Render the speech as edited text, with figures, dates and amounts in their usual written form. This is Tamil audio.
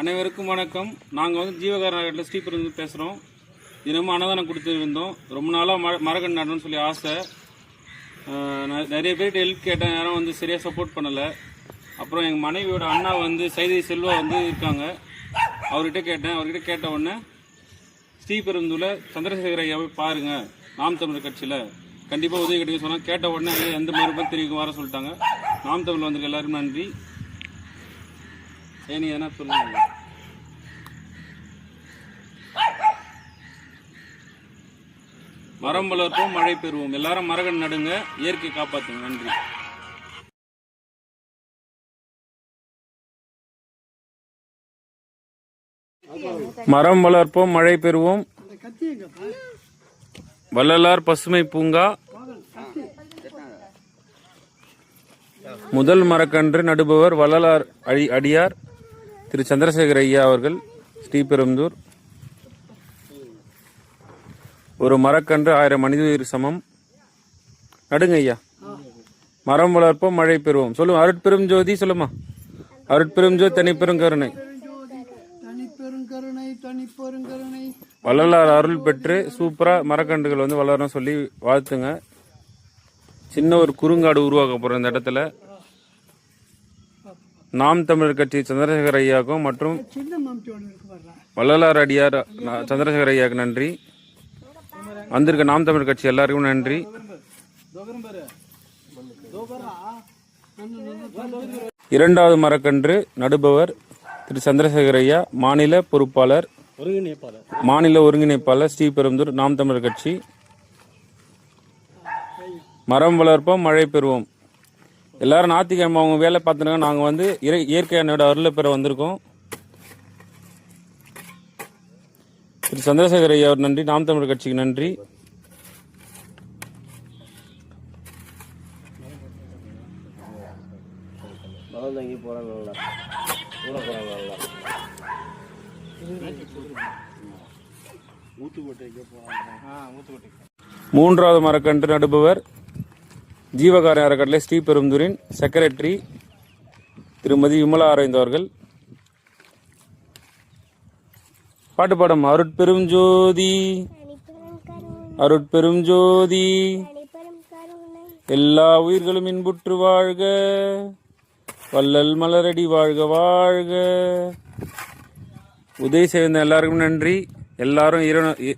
அனைவருக்கும் வணக்கம். நாங்கள் வந்து ஜீவகார நகரில் ஸ்ரீபெரும்புதூர் பேசுகிறோம். தினமும் அன்னதானம் கொடுத்துருந்தோம். ரொம்ப நாளாக மரக்கன்று நடணும்னு சொல்லி ஆசை. நிறைய பேர்கிட்ட ஹெல்ப் கேட்டேன், யாரும் வந்து சரியாக சப்போர்ட் பண்ணலை. அப்புறம் எங்கள் மனைவியோட அண்ணா வந்து சைதை செல்வா வந்து இருக்காங்க, அவர்கிட்ட கேட்டேன். அவர்கிட்ட கேட்ட உடனே ஸ்ரீபெரும்புதூரில் சந்திரசேகர ஐயாவை பாருங்கள், நாம் தமிழர் கட்சியில் கண்டிப்பாக உதவி கிடைக்கும் சொன்னால், கேட்ட உடனே எந்த மாதிரி தெரிவிக்கும் வர சொல்லிட்டாங்க. நாம் தமிழ் வந்திருக்க எல்லாருக்கும் நன்றி. நீ எதனா சொல்லுங்க. மரம் வளர்ப்போம், மழை பெறுவோம். எல்லாரும் மரகன் நடுங்க, இயற்கை காப்பாற்றுங்க. நன்றி. மரம் வளர்ப்போம், மழை பெறுவோம். வள்ளலார் பசுமை பூங்கா முதல் மரக்கன்று நடுபவர் வள்ளலார் அடியார் திரு சந்திரசேகர ஐயா அவர்கள், ஸ்ரீபெரும்புதூர். ஒரு மரக்கன்று 1000 மனித உயிர் சமம். நடுங்க ஐயா. மரம் வளர்ப்போம், மழை பெறுவோம். சொல்லுங்க. அருட்பெரும் ஜோதி சொல்லுமா. அருட்பெரும் ஜோதி தனிப்பெரும் கருணை. வள்ளலார் அருள் பெற்று சூப்பரா மரக்கன்றுகள் வந்து வளரணும் சொல்லி வாழ்த்துங்க. சின்ன ஒரு குறுங்காடு உருவாக்க போறோம் இந்த இடத்துல. நாம் தமிழர் கட்சி சந்திரசேகர ஐயாவுக்கும் மற்றும் வள்ளலார் அடியார் சந்திரசேகர ஐயாவுக்கு நன்றி. வந்திருக்க நாம் தமிழர் கட்சி எல்லாருக்கும் நன்றி. இரண்டாவது மரக்கன்று நடுபவர் திரு சந்திரசேகர ஐயா, மாநில பொறுப்பாளர், மாநில ஒருங்கிணைப்பாளர், ஸ்ரீபெரும்புதூர், நாம் தமிழர் கட்சி. மரம் வளர்ப்போம், மழை பெறுவோம். எல்லாரும் ஞாயிற்றுக்கிழமை அவங்க வேலை பார்த்துருங்க. நாங்கள் வந்து இயற்கையானோட அருளை பெற வந்திருக்கோம். திரு சந்திரசேகர ஐயா அவர் நன்றி. நாம் தமிழர் கட்சிக்கு நன்றி. மூன்றாவது மரக்கன்று நடுபவர் ஜீவகார அறக்கட்டளை ஸ்ரீபெரும்புதூரின் செக்ரட்டரி திருமதி விமலா அரவிந்த் அவர்கள். பாட்டு பாடம். அருட்பெரும் ஜோதி, அருட்பெரும் ஜோதி, எல்லா உயிர்களும் இன்புற்று வாழ்க, வள்ளல் மலரடி வாழ்க வாழ்க. உதவி செய்த எல்லாருக்கும் நன்றி. எல்லாரும்